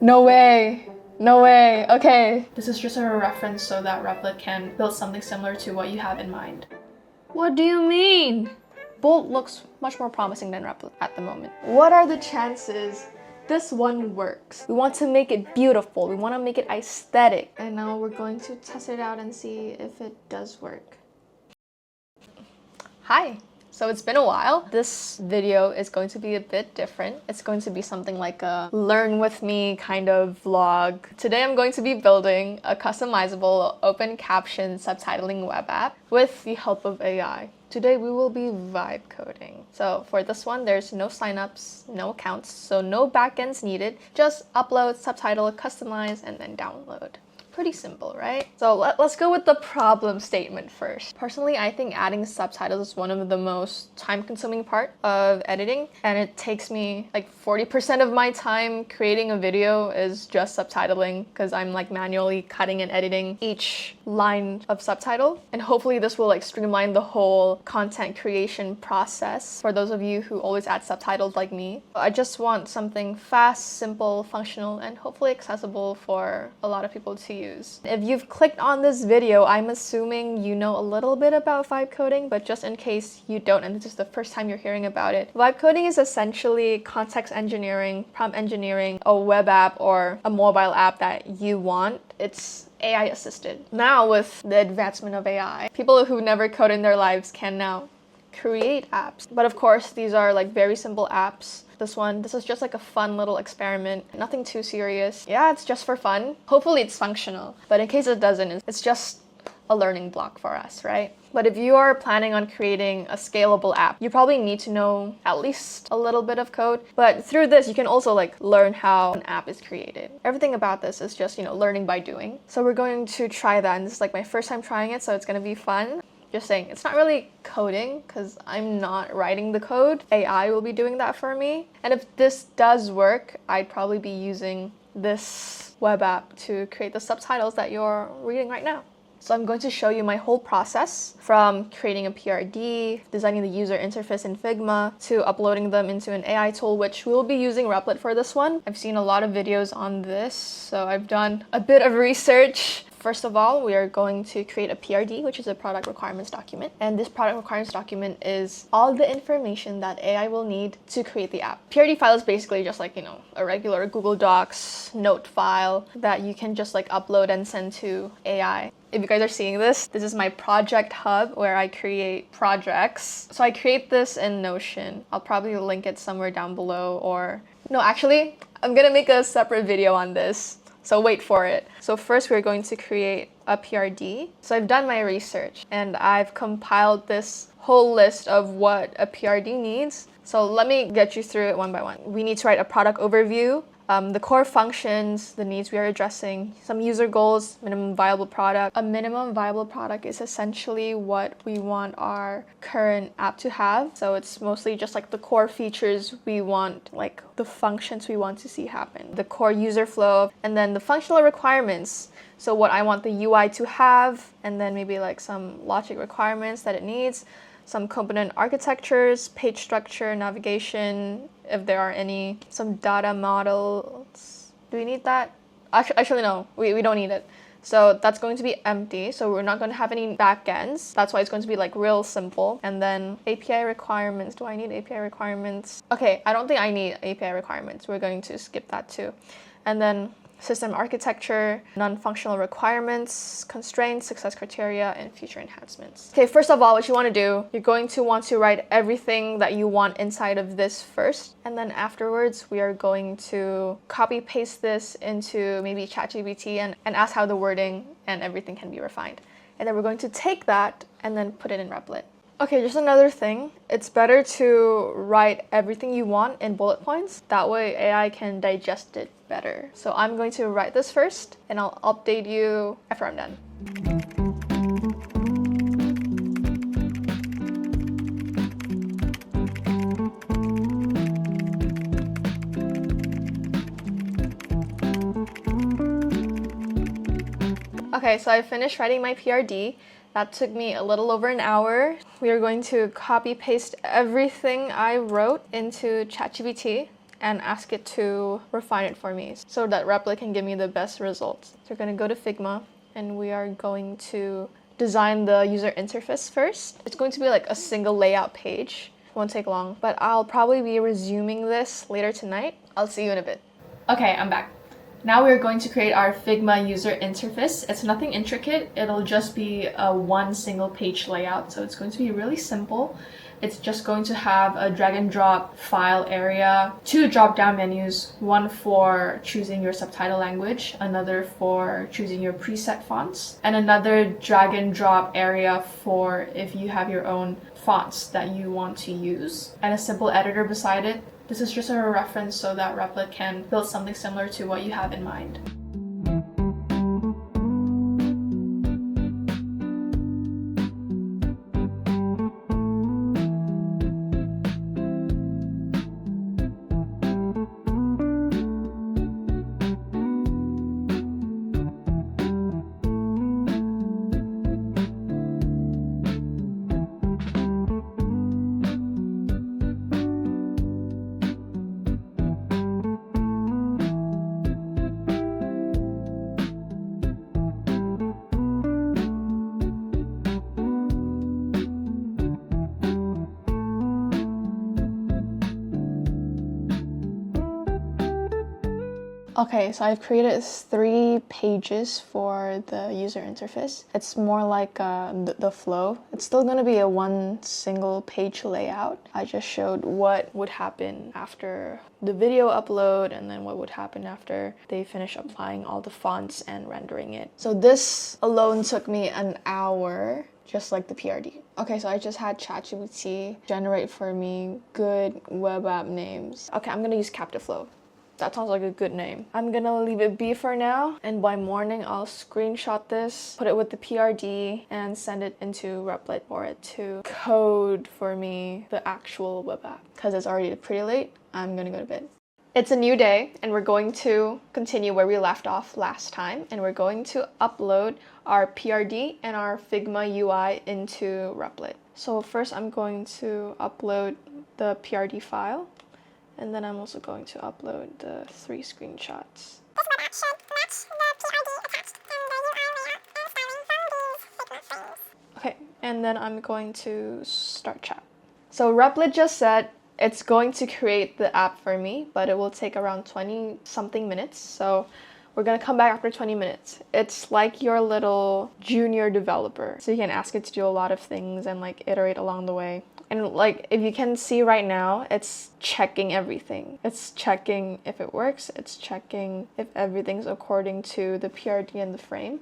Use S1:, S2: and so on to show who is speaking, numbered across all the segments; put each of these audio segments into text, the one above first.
S1: No way. No way. Okay. This is just a reference so that Replit can build something similar to what you have in mind. What do you mean? Bolt looks much more promising than Replit at the moment. What are the chances this one works? We want to make it beautiful. We want to make it aesthetic. And now we're going to test it out and see if it does work. Hi. So it's been a while. This video is going to be a bit different. It's going to be something like a learn with me kind of vlog. Today I'm going to be building a customizable open caption subtitling web app with the help of AI. Today we will be vibe coding. So for this one, there's no signups, no accounts, so no backends needed. Just upload, subtitle, customize, and then download. Pretty simple, right? So let's go with the problem statement first. Personally, I think adding subtitles is one of the most time-consuming part of editing, and it takes me like 40% of my time creating a video is just subtitling because I'm like manually cutting and editing each line of subtitle. And hopefully this will like streamline the whole content creation process for those of you who always add subtitles like me. I just want something fast, simple, functional, and hopefully accessible for a lot of people to use. If you've clicked on this video, I'm assuming you know a little bit about vibe coding, but just in case you don't and this is the first time you're hearing about it, vibe coding is essentially context engineering, prompt engineering, a web app or a mobile app that you want. It's AI assisted. Now with the advancement of AI, people who never code in their lives can now create apps. But of course, these are like very simple apps. This is just like a fun little experiment. Nothing too serious. Yeah, it's just for fun. Hopefully it's functional. But in case it doesn't, it's just a learning block for us, right? But if you are planning on creating a scalable app, you probably need to know at least a little bit of code. But through this, you can also like learn how an app is created. Everything about this is just, learning by doing. So we're going to try that. And this is like my first time trying it, so it's gonna be fun. Just saying, it's not really coding because I'm not writing the code. AI will be doing that for me. And if this does work, I'd probably be using this web app to create the subtitles that you're reading right now. So I'm going to show you my whole process from creating a PRD, designing the user interface in Figma, to uploading them into an AI tool, which we'll be using Replit for this one. I've seen a lot of videos on this, so I've done a bit of research. First of all, we are going to create a PRD, which is a product requirements document. And this product requirements document is all the information that AI will need to create the app. PRD file is basically just like, a regular Google Docs note file that you can just like upload and send to AI. If you guys are seeing this is my project hub where I create projects. So I create this in Notion. I'll probably link it somewhere down below, or no, actually, I'm gonna make a separate video on this. So wait for it. So first we're going to create a PRD. So I've done my research and I've compiled this whole list of what a PRD needs. So let me get you through it one by one. We need to write a product overview, the core functions, the needs we are addressing, some user goals, minimum viable product. A minimum viable product is essentially what we want our current app to have. So it's mostly just like the core features we want, like the functions we want to see happen, the core user flow, and then the functional requirements. So what I want the UI to have, and then maybe like some logic requirements that it needs, some component architectures, page structure, navigation, if there are any, some data models. Do we need that? Actually no, we don't need it. So that's going to be empty. So we're not going to have any backends. That's why it's going to be like real simple. And then API requirements. Do I need API requirements? Okay, I don't think I need API requirements. We're going to skip that too. And then system architecture, non-functional requirements, constraints, success criteria, and future enhancements. Okay, first of all, what you want to do, you're going to want to write everything that you want inside of this first. And then afterwards, we are going to copy paste this into maybe ChatGPT and ask how the wording and everything can be refined. And then we're going to take that and then put it in Replit. Okay, just another thing. It's better to write everything you want in bullet points. That way AI can digest it better. So I'm going to write this first and I'll update you after I'm done. Okay, so I finished writing my PRD. That took me a little over an hour. We are going to copy paste everything I wrote into ChatGPT and ask it to refine it for me so that Replit can give me the best results. So we're going to go to Figma and we are going to design the user interface first. It's going to be like a single layout page. It won't take long, but I'll probably be resuming this later tonight. I'll see you in a bit. Okay, I'm back. Now we're going to create our Figma user interface. It's nothing intricate. It'll just be a one single page layout. So it's going to be really simple. It's just going to have a drag and drop file area, 2 drop down menus, one for choosing your subtitle language, another for choosing your preset fonts, and another drag and drop area for if you have your own fonts that you want to use, and a simple editor beside it. This is just a reference so that Replit can build something similar to what you have in mind. Okay, so I've created 3 pages for the user interface. It's more like the flow. It's still going to be a one single page layout. I just showed what would happen after the video upload and then what would happen after they finish applying all the fonts and rendering it. So this alone took me an hour, just like the PRD. Okay, so I just had ChatGPT generate for me good web app names. Okay, I'm gonna use Captive Flow. That sounds like a good name. I'm gonna leave it be for now, and by morning I'll screenshot this, put it with the PRD, and send it into Replit for it to code for me the actual web app. Because it's already pretty late, I'm gonna go to bed. It's a new day, and we're going to continue where we left off last time, and we're going to upload our PRD and our Figma UI into Replit. So first I'm going to upload the PRD file. And then I'm also going to upload the 3 screenshots.
S2: This web app should match the PRD attached and the UI layout and styling from these Figma frames.
S1: Okay, and then I'm going to start chat. So Replit just said it's going to create the app for me, but it will take around 20 something minutes. So we're gonna come back after 20 minutes. It's like your little junior developer. So you can ask it to do a lot of things and like iterate along the way. And like, if you can see right now, it's checking everything. It's checking if it works. It's checking if everything's according to the PRD and the frame.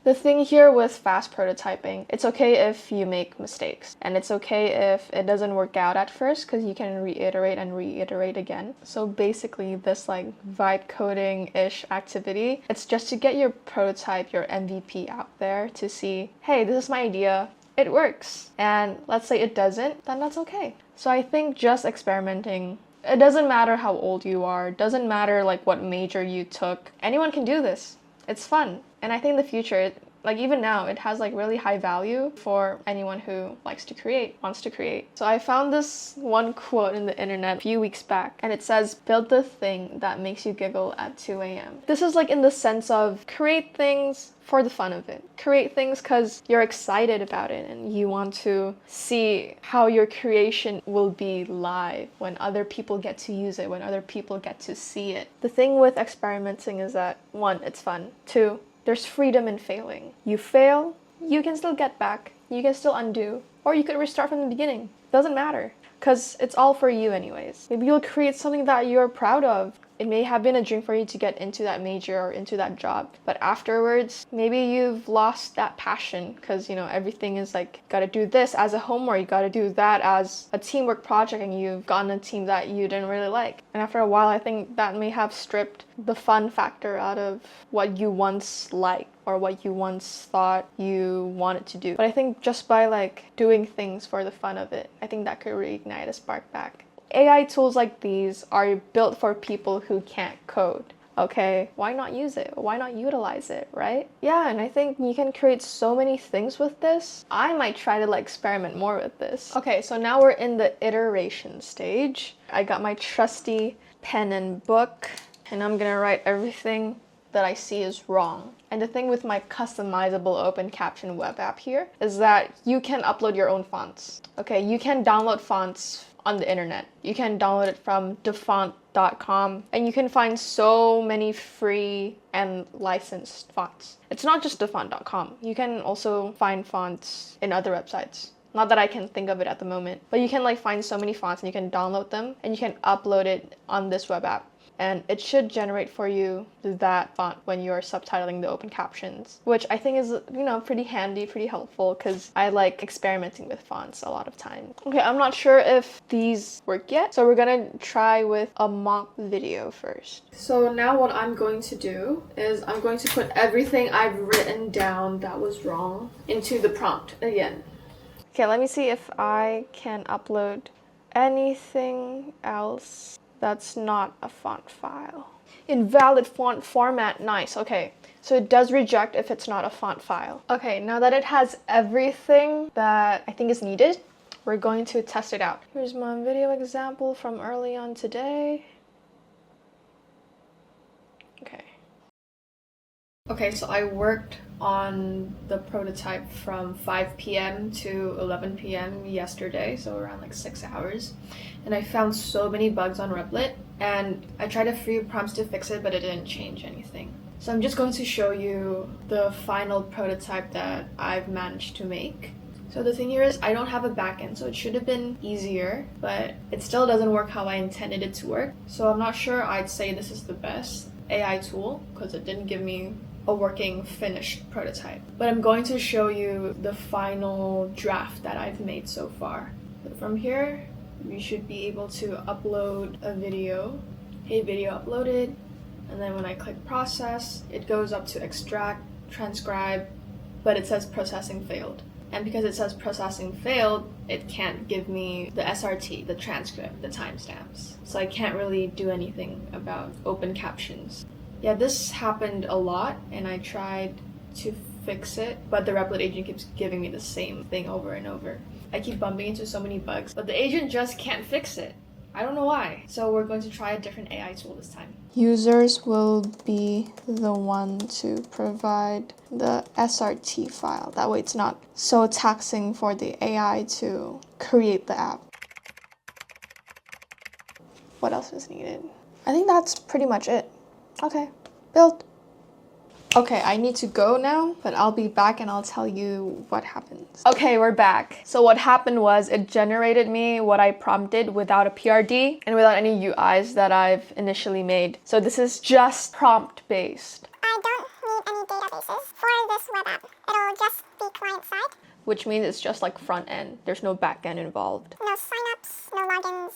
S1: The thing here with fast prototyping, it's okay if you make mistakes. And it's okay if it doesn't work out at first because you can reiterate and reiterate again. So basically this like vibe coding-ish activity, it's just to get your prototype, your MVP out there to see, hey, this is my idea. It works. And let's say it doesn't, then that's okay. So I think just experimenting, it doesn't matter how old you are, it doesn't matter like what major you took. Anyone can do this. It's fun. And I think in the future, like even now, it has like really high value for anyone who likes to create, wants to create. So I found this one quote in the internet a few weeks back, and it says, build the thing that makes you giggle at 2 a.m. This is like in the sense of create things for the fun of it. Create things because you're excited about it and you want to see how your creation will be live when other people get to use it, when other people get to see it. The thing with experimenting is that 1, it's fun. 2, there's freedom in failing. You fail, you can still get back, you can still undo, or you could restart from the beginning. Doesn't matter, because it's all for you anyways. Maybe you'll create something that you're proud of. It may have been a dream for you to get into that major or into that job, but afterwards, maybe you've lost that passion because, you know, everything is like, gotta do this as a homework, you gotta do that as a teamwork project, and you've gotten a team that you didn't really like. And after a while, I think that may have stripped the fun factor out of what you once liked or what you once thought you wanted to do. But I think just by like doing things for the fun of it, I think that could reignite a spark back. AI tools like these are built for people who can't code. Okay, why not use it? Why not utilize it, right? Yeah, and I think you can create so many things with this. I might try to like experiment more with this. Okay, so now we're in the iteration stage. I got my trusty pen and book, and I'm gonna write everything that I see is wrong. And the thing with my customizable open caption web app here is that you can upload your own fonts. Okay, you can download fonts on the internet. You can download it from defont.com, and you can find so many free and licensed fonts. It's not just defont.com. You can also find fonts in other websites. Not that I can think of it at the moment, but you can like find so many fonts and you can download them and you can upload it on this web app. And it should generate for you that font when you're subtitling the open captions, which I think is, you know, pretty handy, pretty helpful, because I like experimenting with fonts a lot of time. Okay, I'm not sure if these work yet, so we're gonna try with a mock video first. So now what I'm going to do is I'm going to put everything I've written down that was wrong into the prompt again. Okay, let me see if I can upload anything else that's not a font file. Invalid font format, nice, okay. So it does reject if it's not a font file. Okay, now that it has everything that I think is needed, we're going to test it out. Here's my video example from early on today. Okay, so I worked on the prototype from 5 p.m. to 11 p.m. yesterday, so around like 6 hours. And I found so many bugs on Replit, and I tried a few prompts to fix it, but it didn't change anything. So I'm just going to show you the final prototype that I've managed to make. So the thing here is I don't have a backend, so it should have been easier, but it still doesn't work how I intended it to work. So I'm not sure I'd say this is the best AI tool, because it didn't give me a working finished prototype. But I'm going to show you the final draft that I've made so far. So from here, we should be able to upload a video. Hey, video uploaded. And then when I click process, it goes up to extract, transcribe, but it says processing failed. And because it says processing failed, it can't give me the SRT, the transcript, the timestamps. So I can't really do anything about open captions. Yeah, this happened a lot, and I tried to fix it, but the Replit agent keeps giving me the same thing over and over. I keep bumping into so many bugs, but the agent just can't fix it. I don't know why. So we're going to try a different AI tool this time. Users will be the one to provide the SRT file. That way it's not so taxing for the AI to create the app. What else is needed? I think that's pretty much it. Okay, built. Okay, I need to go now, but I'll be back and I'll tell you what happens. Okay, we're back. So what happened was it generated me what I prompted without a PRD and without any UIs that I've initially made. So this is just prompt-based.
S2: I don't need any databases for this web app. It'll just be client-side.
S1: Which means it's just like front end. There's no back end involved.
S2: No signups, no logins.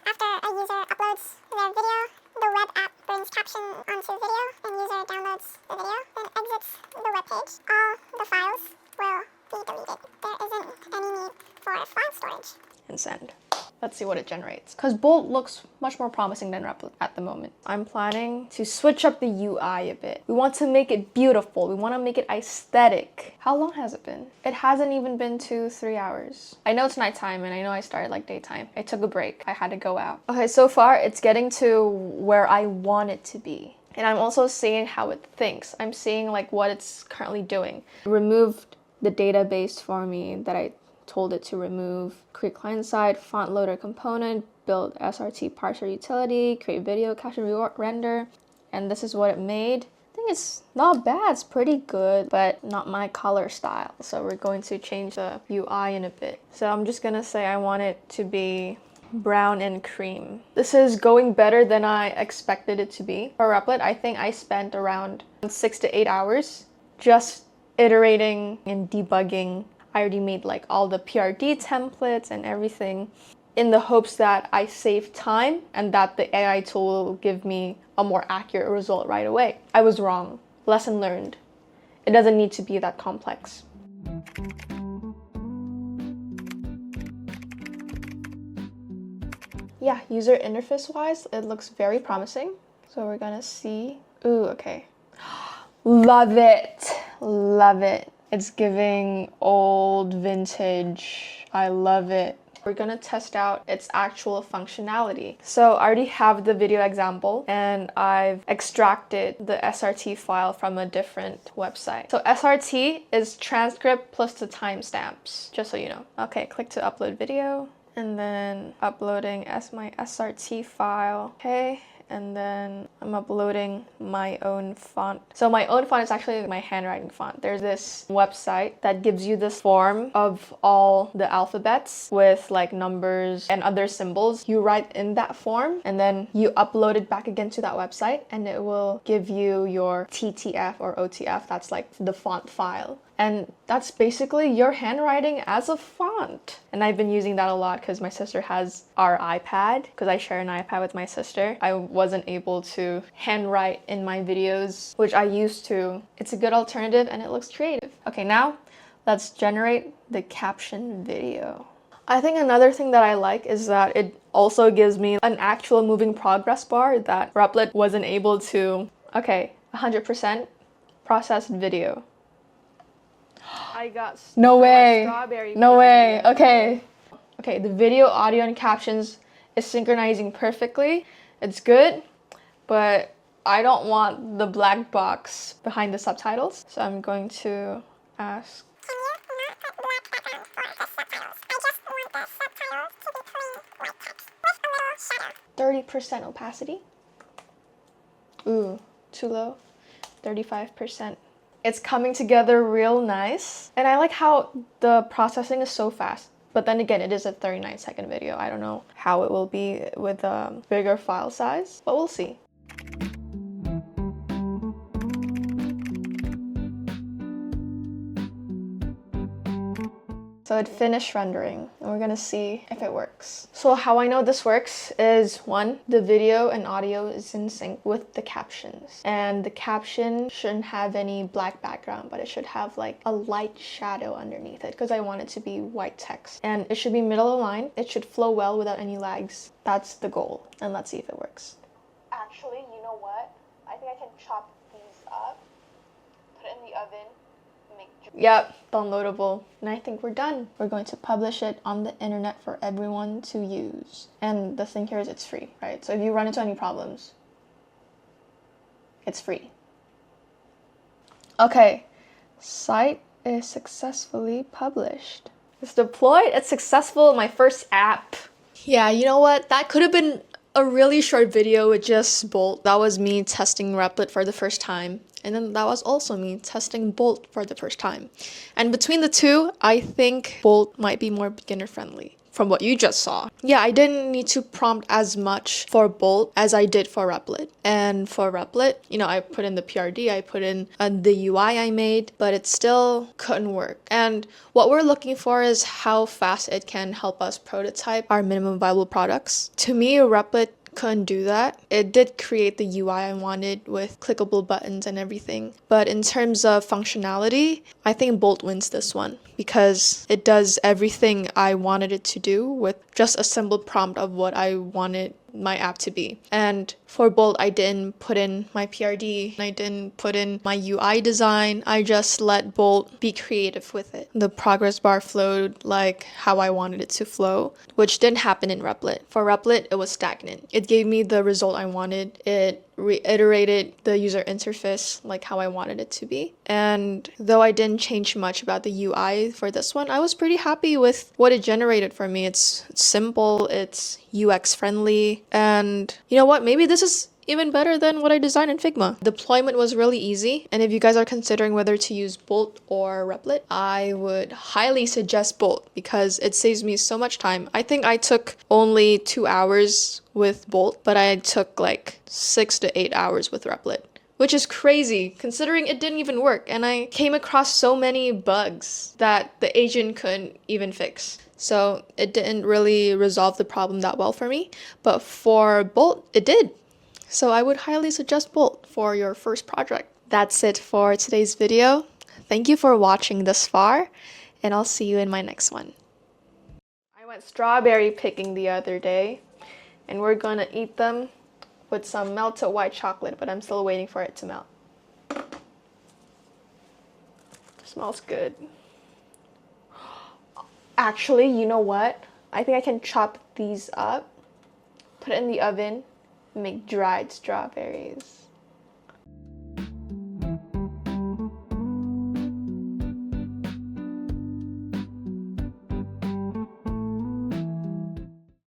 S2: After a user uploads their video, the web app brings caption onto video, and user downloads the video, then exits the web page. All the files will be deleted. There isn't any need for file storage.
S1: And send. Let's see what it generates. Because Bolt looks much more promising than Replit at the moment. I'm planning to switch up the UI a bit. We want to make it beautiful. We want to make it aesthetic. How long has it been? It hasn't even been 2-3 hours. I know it's nighttime and I know I started like daytime. I took a break. I had to go out. Okay, so far it's getting to where I want it to be. And I'm also seeing how it thinks. I'm seeing like what it's currently doing. It removed the database for me that I told it to remove, create client-side, font loader component, build SRT parser utility, create video caption render, and this is what it made. I think it's not bad, it's pretty good, but not my color style. So we're going to change the UI in a bit. So I'm just gonna say I want it to be brown and cream. This is going better than I expected it to be. For Replit, I think I spent around 6 to 8 hours just iterating and debugging. I already made like all the PRD templates and everything in the hopes that I save time and that the AI tool will give me a more accurate result right away. I was wrong. Lesson learned. It doesn't need to be that complex. Yeah, user interface wise, it looks very promising. So we're gonna see. Ooh, okay. Love it. Love it. It's giving old vintage. I love it. We're gonna test out its actual functionality. So I already have the video example and I've extracted the SRT file from a different website. So SRT is transcript plus the timestamps, just so you know. Okay, click to upload video and then uploading as my SRT file. Okay. And then I'm uploading my own font. So my own font is actually my handwriting font. There's this website that gives you this form of all the alphabets with like numbers and other symbols. You write in that form and then you upload it back again to that website and it will give you your TTF or OTF. That's like the font file. And that's basically your handwriting as a font. And I've been using that a lot because my sister has our iPad, because I share an iPad with my sister. I wasn't able to handwrite in my videos, which I used to. It's a good alternative and it looks creative. Okay, now let's generate the caption video. I think another thing that I like is that it also gives me an actual moving progress bar that Replit wasn't able to. Okay, 100% processed video. I got strawberry. No way. Okay. Okay, the video, audio, and captions is synchronizing perfectly. It's good, but I don't want the black box behind the subtitles. So I'm going to ask.
S2: Can you not put black background for the subtitles? I just want the subtitles to be plain white text with a little shadow.
S1: 30% opacity. Ooh, too low. 35%. It's coming together real nice. And I like how the processing is so fast. But then again, it is a 39-second video. I don't know how it will be with a bigger file size, but we'll see. So it finished rendering and we're gonna see if it works. So how I know this works is one, the video and audio is in sync with the captions. And the caption shouldn't have any black background, but it should have like a light shadow underneath it because I want it to be white text. And it should be middle of the line. It should flow well without any lags. That's the goal. And let's see if it works. Actually, you know what? I think I can chop these up, put it in the oven. Yep, downloadable. And I think we're done. We're going to publish it on the internet for everyone to use. And the thing here is it's free, right? So if you run into any problems, it's free. Okay, site is successfully published. It's deployed, it's successful, my first app. Yeah, you know what? That could have been a really short video with just Bolt. That was me testing Replit for the first time. And then that was also me testing Bolt for the first time. And between the two, I think Bolt might be more beginner friendly from what you just saw. Yeah, I didn't need to prompt as much for Bolt as I did for Replit. And for Replit, you know, I put in the PRD, I put in the UI I made, but it still couldn't work. And what we're looking for is how fast it can help us prototype our minimum viable products. To me, Replit couldn't do that. It did create the UI I wanted with clickable buttons and everything. But in terms of functionality, I think Bolt wins this one because it does everything I wanted it to do with just a simple prompt of what I wanted my app to be. And for Bolt, I didn't put in my PRD, I didn't put in my UI design. I just let Bolt be creative with it. The progress bar flowed like how I wanted it to flow, which didn't happen in Replit. For Replit, it was stagnant. It gave me the result I wanted. It reiterated the user interface like how I wanted it to be. And though I didn't change much about the UI for this one, I was pretty happy with what it generated for me. It's simple, it's UX friendly, and you know what? Maybe this is even better than what I designed in Figma. Deployment was really easy, and if you guys are considering whether to use Bolt or Replit, I would highly suggest Bolt because it saves me so much time. I think I took only 2 hours with Bolt, but I took like 6 to 8 hours with Replit, which is crazy considering it didn't even work, and I came across so many bugs that the agent couldn't even fix. So it didn't really resolve the problem that well for me, but for Bolt, it did. So I would highly suggest Bolt for your first project. That's it for today's video. Thank you for watching this far, and I'll see you in my next one. I went strawberry picking the other day, and we're gonna eat them with some melted white chocolate, but I'm still waiting for it to melt. Smells good. Actually, you know what? I think I can chop these up, put it in the oven, and make dried strawberries.